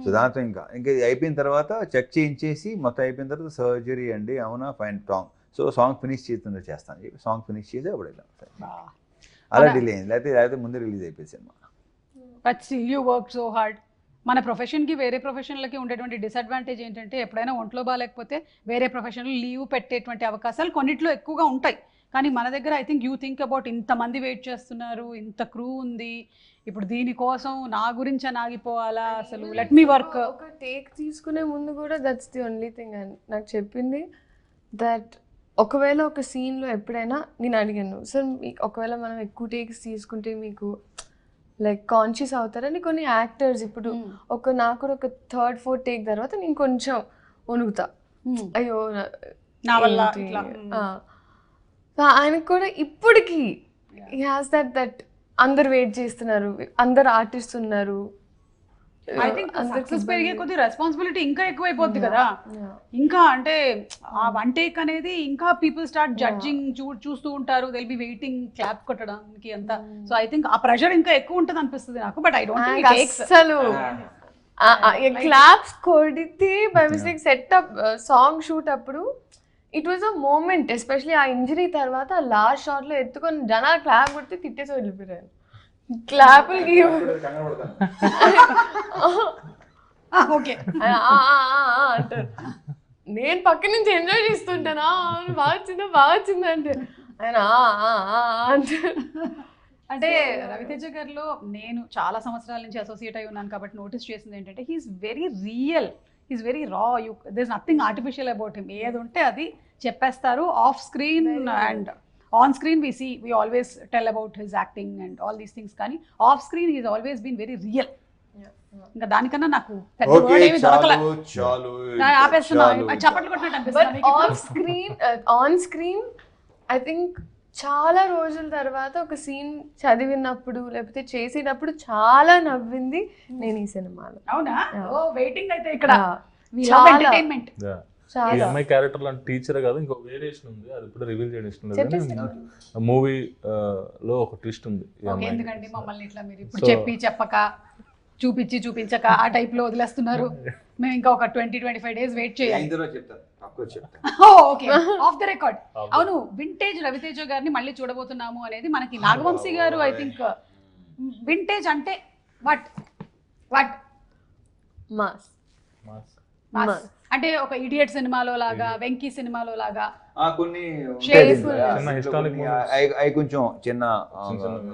సో దాంతో ఇంకా ఇది అయిపోయిన తర్వాత చెక్ చేయించేసి మొత్తం అయిపోయిన తర్వాత సర్జరీ అండి, అవునా fine song. So song finish చేస్తాను చెప్పి సాంగ్ ఫినిష్ చేసి అప్పుడు వెళ్ళాం. అలా డిలే అయింది, లేకపోతే ముందే రిలీజ్ అయిపోయింది cinema. But still you work so hard. మన ప్రొఫెషన్కి వేరే ప్రొఫెషన్లకి ఉండేటువంటి డిసడ్వాంటేజ్ ఏంటంటే ఎప్పుడైనా ఒంట్లో బాగాలేకపోతే వేరే ప్రొఫెషన్లో లీవ్ పెట్టేటువంటి అవకాశాలు కొన్నిట్లో ఎక్కువగా ఉంటాయి. కానీ మన దగ్గర I think you think about ఇంతమంది వెయిట్ చేస్తున్నారు, ఇంత క్రూ ఉంది, ఇప్పుడు దీనికోసం నా గురించి ఆగిపోవాలా, అసలు లెట్ మీ వర్క్. ఒక టేక్ తీసుకునే ముందు కూడా దట్స్ ది ఓన్లీ థింగ్ నాకు చెప్పింది. దట్ ఒకవేళ ఒక సీన్లో ఎప్పుడైనా నేను అడిగాను, సార్ ఒకవేళ మనం ఎక్కువ టేక్స్ తీసుకుంటే మీకు లైక్ కాన్షియస్ అవుతారని కొన్ని యాక్టర్స్ ఇప్పుడు నాకు కూడా ఒక 3rd 4th టేక్ తర్వాత నేను కొంచెం వణుకుతా, అయ్యో నా వల్ల ఏంటి? ఇట్లా. ఆయనకు కూడా ఇప్పటికీ హీ హాస్ దట్ అందరు వెయిట్ చేస్తున్నారు, అందరు ఆర్టిస్ట్ ఉన్నారు. ఐ థింక్ సక్సెస్ పెరిగే కొద్ది రెస్పాన్సిబిలిటీ ఇంకా ఎక్కువైపోద్ది కదా. ఇంకా అంటే ఆ వన్ టేక్ అనేది ఇంకా పీపుల్ స్టార్ట్ జడ్జింగ్ చూస్తూ ఉంటారు, దిల్ బి వెయిటింగ్ క్లాప్ కొట్టడానికి అంతా. సో ఐ థింక్ ఆ ప్రెషర్ ఇంకా ఎక్కువ ఉంటుంది అనిపిస్తుంది నాకు. But I don't think it takes అసలు క్లాప్స్ కొడితే by mistake setup song shoot అప్పుడు it was a moment, especially ఆ ఇంజరీ తర్వాత లాస్ట్ షాట్ లో ఎత్తుకొని జనాలు క్లాప్ కొడితే తిట్టేసి వెళ్ళిపోయారు. క్లాపులకి ఓకే అంటారు, నేను పక్క నుంచి ఎంజాయ్ చేస్తుంటానా బాగా వచ్చిందా అంటే ఆయన అంటారు. అంటే రవితేజ గారిలో నేను చాలా సంవత్సరాల నుంచి అసోసియేట్ అయి ఉన్నాను కాబట్టి నోటీస్ చేసింది ఏంటంటే he's very real, he's very raw. There is nothing artificial about him. ఏది ఉంటే అది చెప్పేస్తారు. Off screen and on screen we always tell about his acting and all these things, కానీ off screen he's always been very real. ఇంకా దానికన్నా నాకు పెద్ద word ఏమీ దొరకలే. ఆపేస్తున్నా, చప్పట్లు కొట్టినట్టు అనిపిస్తుంది. ఆన్ స్క్రీన్ ఐ థింక్ చాలా రోజుల తర్వాత ఒక సీన్ చదివినప్పుడు లేకపోతే చేసేటప్పుడు చాలా నవ్వింది నేను ఈ సినిమాలో. అవునా? ఓ వెయిటింగ్ అయితే ఇక్కడ ఎంటర్టైన్మెంట్. ఈ అమ్మాయి క్యారెక్టర్ లాంటి టీచర్ కాదు, ఇంకో వేరియేషన్ ఉంది, అది ఇప్పుడు రివీల్ చేయడం ఇష్టం లేదు. మూవీ లో ఒక ట్విస్ట్ ఉంది. ఎందుకండి మమ్మల్ని ఇట్లా మీరు ఇప్పుడు చెప్పక చూపించక ఆ టైప్ లో వదిలేస్తున్నారు? మేము ఇంకా ఒక 20-25 days వెయిట్ చేయాలి. Okay, of the record. అవును, వింటేజ్ రవితేజ గారిని మళ్ళీ చూడబోతున్నాము అనేది మనకి నాగవంశీ గారు ఐ థింక్ వింటేజ్ అంటే వాట్ మాస్ అంటే ఒక ఇడియట్ సినిమాలో లాగా, వెంకీ సినిమాలో లాగా కొన్ని హిస్టారిక్ కొంచెం చిన్న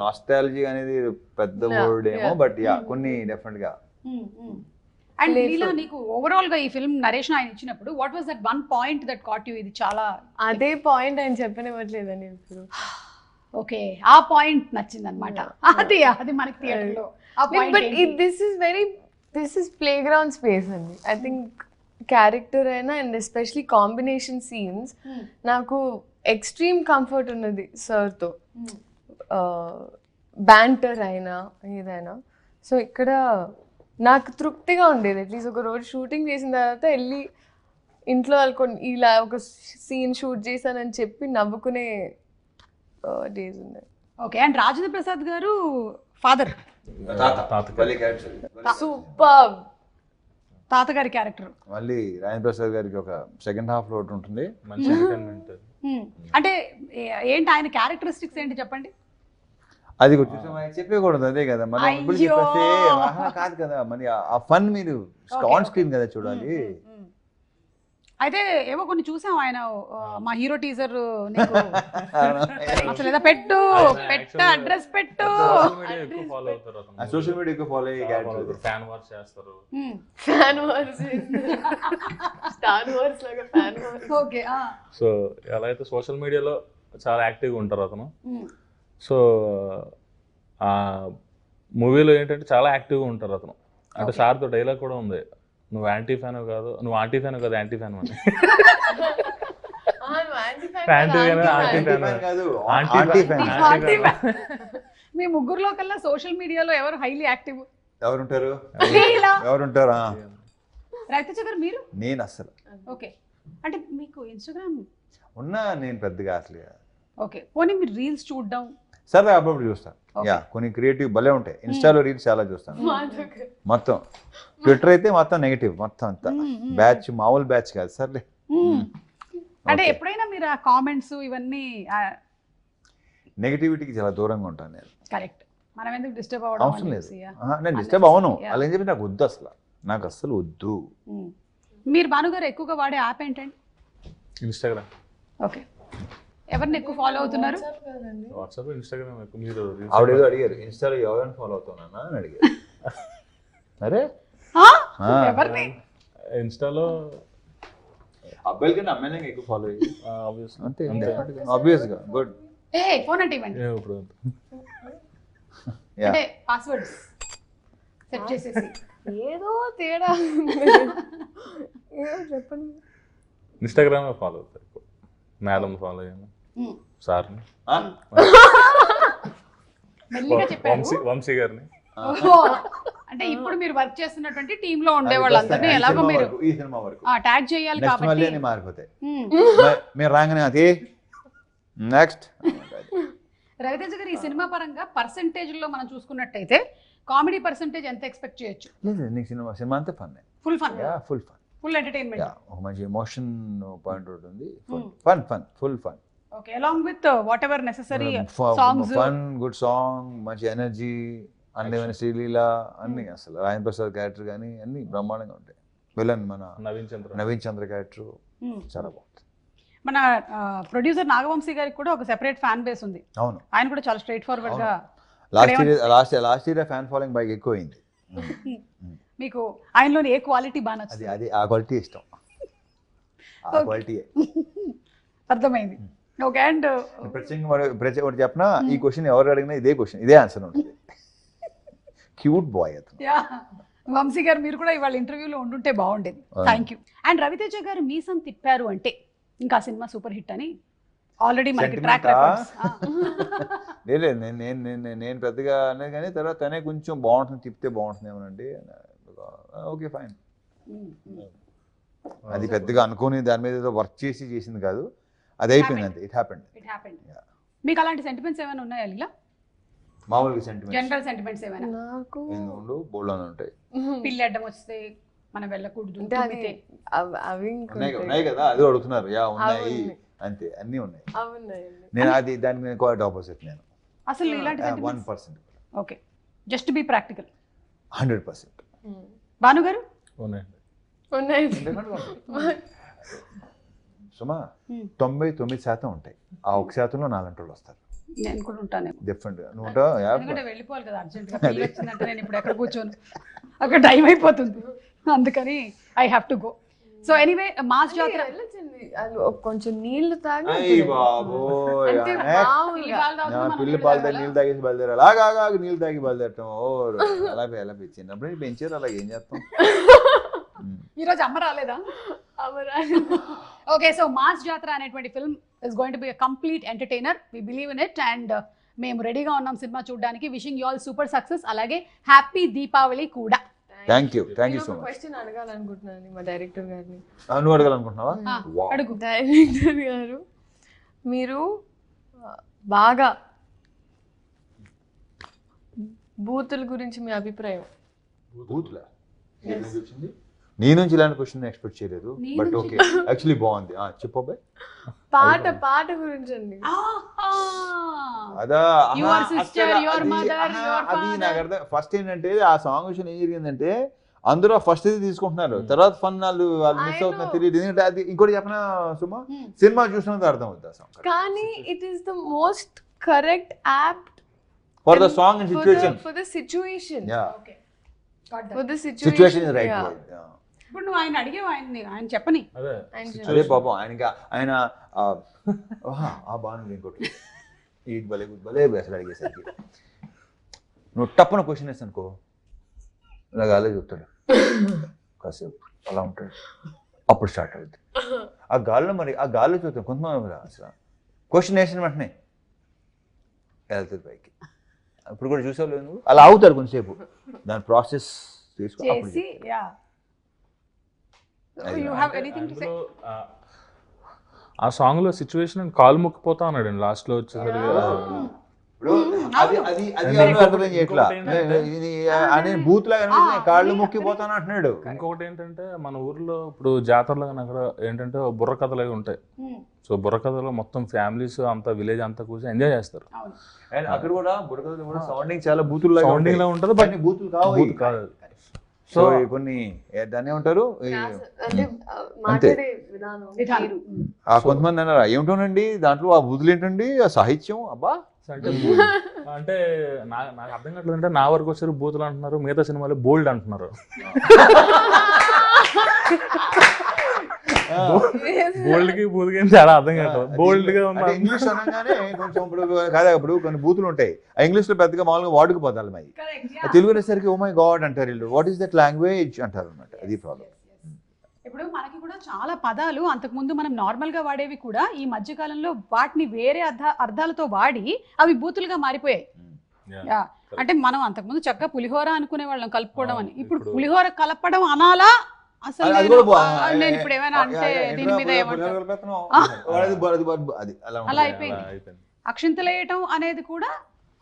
నాస్టాలజీ అనేది పెద్ద వర్డ్ ఏమో, బట్ యా కొన్ని డెఫినెట్ గా. అండ్ లీలా, నీకు ఓవరాల్ గా ఈ ఫిల్మ్ నరేషన్ ఆయన ఇచ్చినప్పుడు what was that one point that caught you? ఇది చాలా అదే పాయింట్ ఆయన చెప్పనివ్వట్లేదండి ఇప్పుడు. ఓకే, ఆ పాయింట్ నచ్చింది అనమాట. అది మనకి థియేటర్ లో ఆ point. But this is play ground space అండి. ఐ థింక్ క్యారెక్టర్ అయినా అండ్ ఎస్పెషలీ కాంబినేషన్ సీన్స్ నాకు ఎక్స్ట్రీమ్ కంఫర్ట్ ఉన్నది సార్తో, బ్యాంటర్ అయినా ఏదైనా. సో ఇక్కడ నాకు తృప్తిగా ఉండేది. అట్లీస్ట్ ఒక రోజు షూటింగ్ చేసిన తర్వాత వెళ్ళి ఇంట్లో వాళ్ళకొని ఇలా ఒక సీన్ షూట్ చేశానని చెప్పి నవ్వుకునే డేస్ ఉన్నాయి. ఓకే, అండ్ రాజేంద్ర ప్రసాద్ గారు ఫాదర్, సూపర్ తాతగారి క్యారెక్టర్. మళ్ళీ రాజేంద్ర ప్రసాద్ గారికి ఒక సెకండ్ హాఫ్ లో ఒకటి ఉంటుంది. మంచి ఎంటర్టైన్మెంట్. అంటే ఏంటి ఆయన క్యారెక్టరిస్టిక్స్ ఏంటి చెప్పండి? అది చెప్పకూడదు, అదే కదా మనం ఇప్పుడు చెప్పేస్తే కాదు కదా, మరి ఆ ఫన్ మీరు ఆన్ స్క్రీన్ కదా చూడాలి. అయితే ఏవో కొన్ని చూసాం ఆయన మా హీరో టీజర్ అసలు ఏదో పెట్టు అడ్రస్ పెట్టు, సోషల్ మీడియా ఎక్కువ ఫాలో అయ్యే ఫ్యాన్ వార్స్ చేస్తారు. స్టార్ వార్స్ లాగా ఫ్యాన్ వార్స్. ఓకే, సో ఎలా అయితే సోషల్ మీడియాలో చాలా యాక్టివ్గా ఉంటారు అతను. సో ఆ మూవీలో ఏంటంటే చాలా యాక్టివ్గా ఉంటారు అతను. అంటే సార్తో డైలాగ్ కూడా ఉంది, నువ్వు యాంటీ ఫ్యాన్ కాదు, నువ్వు ఆంటీ ఫ్యాన్ కాదు, యాంటీ ఫ్యాన్ అని. మీ ముగ్గురులో కల్లా సోషల్ మీడియాలో ఎవరు హైలీ యాక్టివ్? ఎవరుంటారు? రవితేజ గారు, మీరు? నేను అసలు. ఓకే, అంటే మీకు ఇన్స్టాగ్రామ్ ఉన్నా నేను పెద్దగా అసలు ఓకే, పోనీ మీరు రీల్స్ చూడడం సరదా అప్పుడప్పుడు చూస్తాను. యా, కొన్ని క్రియేటివ్ భలే ఉంటాయి. ఇన్స్టాలో రీల్స్ చాలా చూస్తాను. మొత్తం ట్విట్టర్ అయితే మొత్తం నెగిటివ్ మొత్తం అంతా బ్యాచ్, మామూలు బ్యాచ్ కాదు సర్లే. అంటే ఎప్పుడైనా మీరు ఆ కామెంట్స్ ఇవన్నీ నెగిటివిటీకి చాలా దూరంగా ఉంటాను నేను. కరెక్ట్, మనం ఎందుకు డిస్టర్బ్ అవ్వడం అవసరం లేదు. నేను డిస్టర్బ్ అవ్వను. అలా అని చెప్పి నాకు వద్దు, అసలు నాకు అస్సలు వద్దు. మీరు భానుగారు ఎక్కువగా వాడే యాప్ ఏంటండి? ఇన్స్టాగ్రామ్. ఓకే, ఎవరిని ఎక్కువ ఫాలో అవుతున్నారు? వాట్సాప్, ఇన్స్టాగ్రామ్ ఎక్కువ. మీరు ఆవిడ ఏదో అడిగారు, ఇన్స్టాలో ఎవరైనా ఫాలో అవుతున్నా అని అడిగారు. అరే ఎవరిని? ఇన్స్టాలో అబ్బాయిల కంటే అమ్మాయిలకి ఎక్కువ ఫాలో అయ్యి అంతే ఆబ్వియస్గా. గుడ్. ఏ ఫోన్ అంటే ఇవ్వండి. ఇప్పుడు అంటే పాస్వర్డ్స్ సెట్ చేసేసి ఏదో తేడా చెప్పండి. ఇన్స్టాగ్రామ్ ఫాలో అవుతారు ఎక్కువ. మేడం ఫాలో అయ్యాను, సార్ని, మెల్లిగా చెప్పారు. వంశీ గారిని. అంటే ఇప్పుడు మీరు వర్క్ చేస్తున్నటువంటి టీమ్ లో ఉండే వాళ్ళందరినీ ఎలాగో మీరు ఈ సినిమా వరకు ట్యాగ్ చేయాలి కాబట్టి మళ్ళీ అన్ని మారిపోతాయి. మీరు రాగానే అది నెక్స్ట్. రవితేజ గారు, ఈ సినిమా పరంగా పర్సెంటేజ్ లో మనం చూసుకున్నట్టయితే కామెడీ పర్సెంటేజ్ ఎంత ఎక్స్పెక్ట్ చేయొచ్చు? లేదు, నీకు సినిమా అంతా fun. Full fun, full fun, full entertainment. ఒక మంచి ఎమోషన్ పాయింట్ ఉంటుంది. Full fun. Okay, along with what ever necessary songs, fun, good song, మంచి ఎనర్జీ, అన్ని శ్రీలీల అన్ని, అసలు రాయన్ ప్రసాద్ క్యారెక్టర్ కానీ అన్ని బ్రహ్మాండంగా ఉంటాయి. విలన్ మన నవీన్ చంద్ర క్యారెక్టర్ చాలా బాగుంటుంది. మన ప్రొడ్యూసర్ నాగవంశీ గారికి కూడా ఒక సెపరేట్ ఫ్యాన్ బేస్ ఉంది. అవును, ఆయన కూడా చాలా స్ట్రైట్ ఫార్వర్డ్ గా. లాస్ట్ ఇయర్ ఫ్యాన్ ఫాలోయింగ్ బాగా ఎక్కువ అయింది. మీకు ఆయనలోని ఏ క్వాలిటీ బాగా నచ్చింది? అది ఆ క్వాలిటీ ఇష్టం. ఆ క్వాలిటీ అర్థమైంది. ఓకే, అండ్ ప్రత్యేకంగా ఒకటి చెప్పినా, ఈ క్వశ్చన్ ఎవరు అడిగినా ఇదే క్వశ్చన్, ఇదే ఆన్సర్ ఉంటుంది. క్యూట్ బాయ్ అతను. వంశీ గారు, మీరు కూడా ఇవాళ ఇంటర్వ్యూలో ఉండుంటే బాగుండేది. Thank you. అండ్ రవితేజ గారు మీసం తిప్పారు అంటే ఇంకా సినిమా సూపర్ హిట్ అని ఆల్రెడీ మనకి ట్రాక్ రికార్డ్స్. లేదు, నేను పెద్దగా అనేది కానీ తర్వాత తనే కొంచెం బాగుంటుంది, తిప్పితే బాగుంటుంది ఏమోనండి. Okay fine. అది పెద్దగా అనుకోని దాని మీద ఏదో వర్క్ చేసింది కాదు, అది అయిపోయింది అంతే. It happened. మీకు అలాంటి సెంటిమెంట్స్ ఏమైనా ఉన్నాయా ఇలా? మామూలుగా సెంటిమెంట్స్, జనరల్ సెంటిమెంట్స్ ఏమైనా? నాకు బోల్డ్ ఉంటాయి. పిల్లి అడ్డం వస్తే మనం వెళ్ళకూడదు, అవి ఉన్నాయి కదా, అది అడుగుతున్నారు. ఉన్నాయి అంతే, అన్నీ ఉన్నాయి. నేను అది దానికి నేను క్వైట్ ఆపోజిట్. నేను అసలు ఇలాంటి 1%. Okay, just be practical. 100%. Bhanu గారు? సుమా 99% ఉంటాయి, ఆ 1%లో నాలంటోళ్ళు వస్తారు. నేను కూడా ఉంటాను డిఫరెంట్. నువ్వు ఉంటావు, ఎందుకంటే వెళ్ళిపోవాలి కదా అర్జెంట్గా. పెళ్ళి వచ్చిందంటే నేను ఇప్పుడు ఎక్కడ కూర్చోను, అక్కడ టైం అయిపోతుంది, అందుకని I have to go. So anyway, mass జాతర కొంచెం నీళ్లు తాగి పిల్లి పాలు తాగి నీళ్ళు తాగేసి బయలుదేరారు. అలాగా నీళ్ళు తాగి బయలుదేరటం. అలా చిన్నప్పుడు పెంచారు, అలాగే ఏం చేస్తాం. ఈరోజు అమ్మ రాలేదా? ఓకే, సో మాస్ జాతర అనేటువంటి film is going to be a complete entertainer. We believe in it and మేము రెడీగా ఉన్నాం సినిమా చూడడానికి. Wishing you all super success, అలాగే హ్యాపీ దీపావళి కూడా. Thank you so much. Question అడగాలనుకుంటున్నాను మా డైరెక్టర్ గారిని. నువ్వు అడగాలనుకుంటున్నావా? అడుగు. డైరెక్టర్ గారు, మీరు బాగా బూతుల గురించి మీ అభిప్రాయం? బూతులా? నీ నుంచి ఇలాంటి క్వశ్చన్ ఎక్స్పెక్ట్ చేయలేదు, బట్ ఓకే, యాక్చువల్లీ బాగుంది. చెప్పు. పాట గురించి అండి. అదా అది నాకు అర్థం. ఫస్ట్ ఏంటంటే ఆ సాంగ్ విషయం ఏం జరిగిందంటే, అందరూ ఫస్ట్ ఇది తీసుకుంటున్నారు, తర్వాత ఫన్ వాళ్ళు మిస్ అవుతున్నారు, తెలియదు. ఎందుకంటే అది ఇంకోటి చెప్పిన సుమా, సినిమా చూసినంత అర్థం అవుతుంది ఆ సాంగ్. కానీ it is the most correct apt for the song and situation. For the situation. Okay, for the situation is right word. ఇప్పుడు నువ్వు ఆయన అడిగేవా? ఆయన చెప్పని. అదే పాపం ఆయన ఆ బాగుంది. ఇంకోటి ఈ భలే అసలు అడిగేసరికి నువ్వు టప్పున క్వశ్చన్ వేసి అనుకో, ఇలా గాలే చెప్తాడు కాసేపు, అలా ఉంటాడు, అప్పుడు స్టార్ట్ అవుతుంది ఆ గాల్లో. మరి ఆ గాల్లో చూస్తాం కొంతమంది అసలు క్వశ్చన్ వేసిన వెంటనే వెళ్తుంది పైకి. ఇప్పుడు కూడా చూసావు నువ్వు, అలా అవుతారు కొంతసేపు, దాని ప్రాసెస్ చేసి. Yeah, you have anything to say? ఆ సాంగ్ లో సిచ్యువేషన్ కాలు మొక్కిపోతా అన్నాడు లాస్ట్ లో వచ్చేసరికి ఇప్పుడు అది అర్థం చేయట్లా అనే బూత్ లాగా కాళ్ళు మొక్కిపోతాను అంటున్నాడు. ఇంకొకటి ఏంటంటే మన ఊర్లో ఇప్పుడు జాతరలో అక్కడ ఏంటంటే బుర్ర కథలు అవి ఉంటాయి. సో బుర్ర కథలో మొత్తం ఫ్యామిలీస్ అంతా విలేజ్ అంతా కూర్చొని ఎంజాయ్ చేస్తారు. అండ్ అక్కడ కూడా బుర్ర కథలు కూడా సౌండింగ్ చాలా బూతులు సౌండింగ్ లా ఉంటుంది, బట్ బూతులు కాదు. సో కొన్ని దాన్ని ఏమంటారు కొంతమంది అన్నారా ఏమిటోనండి దాంట్లో ఆ బూతులు ఏంటండి ఆ సాహిత్యం అబ్బా అంటే నాకు అర్థం కావట్లేదు. అంటే నా వరకు వచ్చారు బూతులు అంటున్నారు, మిగతా సినిమాలో బోల్డ్ అంటున్నారు. బోల్డ్ కి బూత్ కి చాలా అర్థం కాదు. బోల్డ్ గా ఇంగ్లీష్ అనగానే కొంచెం ఇప్పుడు కాదా ఇప్పుడు కొన్ని బూతులు ఉంటాయి ఆ ఇంగ్లీష్ లో పెద్దగా మామూలుగా వాడుకుపోతారు మరి తెలుగు అనేసరికి ఓ మై గాడ్ అంటారు వీళ్ళు. వాట్ ఈస్ దట్ లాంగ్వేజ్ అంటారు అనమాట. అది ప్రాబ్లం. ఇప్పుడు మనకి కూడా చాలా పదాలు అంతకుముందు మనం నార్మల్ గా వాడేవి కూడా ఈ మధ్య కాలంలో వాటిని వేరే అర్థాలతో వాడి అవి బూతులుగా మారిపోయాయి. అంటే మనం అంతకుముందు చక్కగా పులిహోర అనుకునే వాళ్ళం కలుపుకోవడం అని. ఇప్పుడు పులిహోర కలపడం అనాలా అసలు నేను ఇప్పుడు ఏమైనా అంటే దీని మీద అలా అయిపోయింది. అక్షింతలు వేయటం అనేది కూడా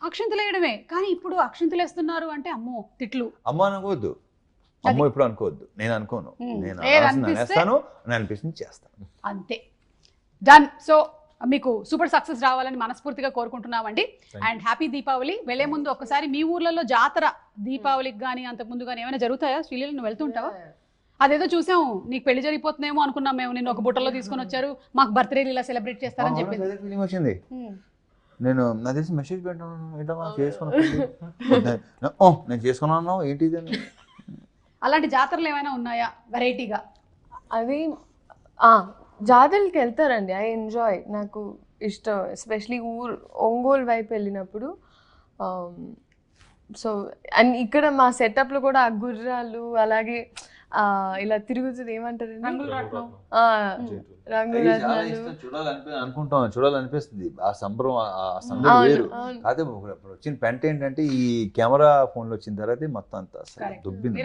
అక్షింతలు వేయడమే, కానీ ఇప్పుడు అక్షింతలు వేస్తున్నారు అంటే అమ్మో తిట్లు. అమ్మ అనుకోవద్దు, అమ్మో ఇప్పుడు అనుకోవద్దు. నేను అనుకోను, నేను అనిపిస్తుంది చేస్తాను అంతే. డన్. సో మీకు సూపర్ సక్సెస్ రావాలని మనస్ఫూర్తిగా కోరుకుంటున్నామండి. And happy Deepavali. వెళ్లే ముందు ఒక్కసారి మీ ఊర్లలో జాతర దీపావళికి కానీ అంతకు ముందు కానీ ఏమైనా జరుగుతాయా? శ్రీలీల నువ్వు వెళ్తుంటావా? అదేదో చూసాము, నీకు పెళ్లి జరిగిపోతుందేమో అనుకున్నాం మేము. నిన్ను ఒక బుట్టలో తీసుకొని వచ్చారు, మాకు బర్త్డే ఇలా సెలబ్రేట్ చేస్తారని చెప్పింది. వచ్చింది. నేను నా తెలిసి మెసేజ్ పెట్టాను ఏంటమ్మా నేను చేసుకున్నాను ఏంటి అని. అలాంటి జాతరలు ఏమైనా ఉన్నాయా వెరైటీగా? అది జాతరలకి వెళ్తారండి. ఐ ఎంజాయ్, నాకు ఇష్టం. ఎస్పెషలీ ఒంగోలు వైపు వెళ్ళినప్పుడు. సో అండ్ ఇక్కడ మా సెటప్లో కూడా ఆ గుర్రాలు అలాగే ఇలా తిరుగుతుంది, ఏమంటారు చూడాలనిపిస్తుంది. ఆ సంబరం ఆ సందడి వేరు. అదే వచ్చిన పెంట ఏంటంటే ఈ కెమెరా ఫోన్ లో వచ్చిన తర్వాత మొత్తం అంతా దుబ్బింది.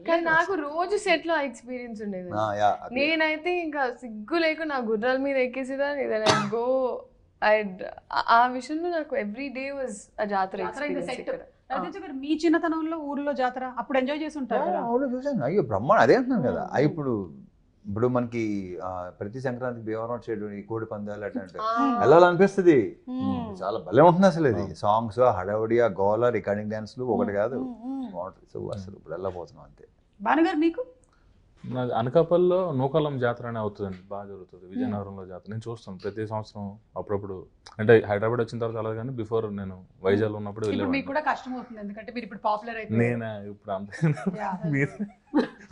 కానీ నాకు రోజు సెట్ లో ఎక్స్పీరియన్స్ ఉండేది. నేనైతే ఇంకా సిగ్గు లేకుండా నా గుర్రాల మీద ఎక్కేసేదాన్ని. గో ఆ విషయంలో నాకు ఎవ్రీ డే వాజ్ ఆ జాతర ఎక్స్పీరియన్స్. మీ చిన్నతనంలో ఊర్లో జాతర అప్పుడు ఎంజాయ్ చేసి ఉంటారు? చూసాను. అయ్యో బ్రహ్మాండ అదే అంటున్నాను కదా. ఇప్పుడు మనకి ప్రతి సంక్రాంతికి భీమవరం చేయడం ఈ కోడి పందాలు అట్లాంటి వెళ్ళాలనిపిస్తుంది. చాలా భలే ఉంటుంది అసలు. ఇది సాంగ్స్ హడావుడి ఆ గోల రికార్డింగ్ డాన్స్లు ఒకటి కాదు అసలు. ఇప్పుడు వెళ్ళబోతున్నాం అంతే. భానుగారు మీకు? అనకాపల్లిలో నూకాలం జాతర అనే అవుతుందండి, బాగా జరుగుతుంది. విజయనగరంలో జాతర నేను చూస్తాను ప్రతి సంవత్సరం. అప్పుడప్పుడు అంటే హైదరాబాద్ వచ్చిన తర్వాత అలాగే, కానీ బిఫోర్ నేను వైజాగ్ ఉన్నప్పుడు వెళ్ళేవాడిని. మీకు కూడా కష్టం అవుతుంది ఎందుకంటే మీరు ఇప్పుడు పాపులర్ అయిపోయారు. నేను ఇప్పుడు అంతే.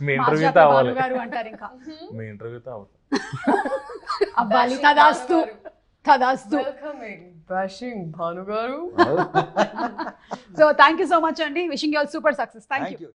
మీ ఇంటర్వ్యూతో అవ్వాలి, మీ ఇంటర్వ్యూతో అవ్వాలి. తదాస్తు తదాస్తు. భానుగారు. So thank you so much అండి. Wishing you all super success. Thank you.